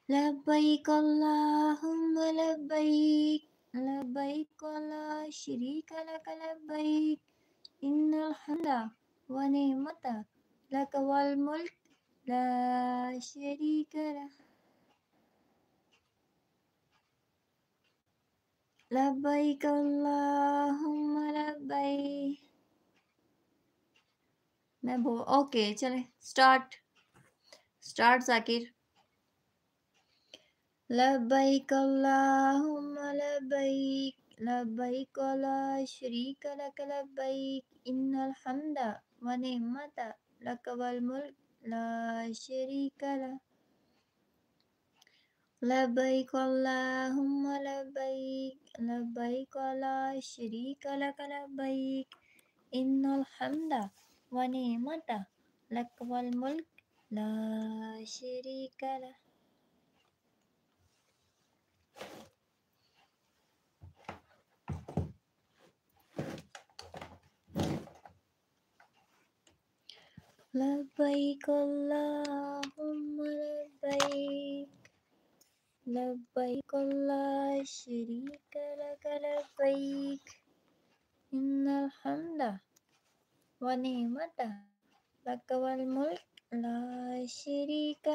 لبيك اللهم لبيك لبيك لا شريك لك لبيك إن الحمد ونعمة لك والملك لا شريك له لبيك اللهم لبيك میں اوکے چلے اسٹارٹ ذاکر لبيك اللهم لبيك لبيك لا شريك لك لبيك إن الحمد ونعمة لك والملك لا شريك له لبيك اللهم لبيك لبيك لا شريك لك لبيك إن الحمد ونعمة لك والملك لا شريك له لبيك اللهم لبيك لبيك لا شريك لك لبيك إن الحمد ونعمة لك والملك لا شريك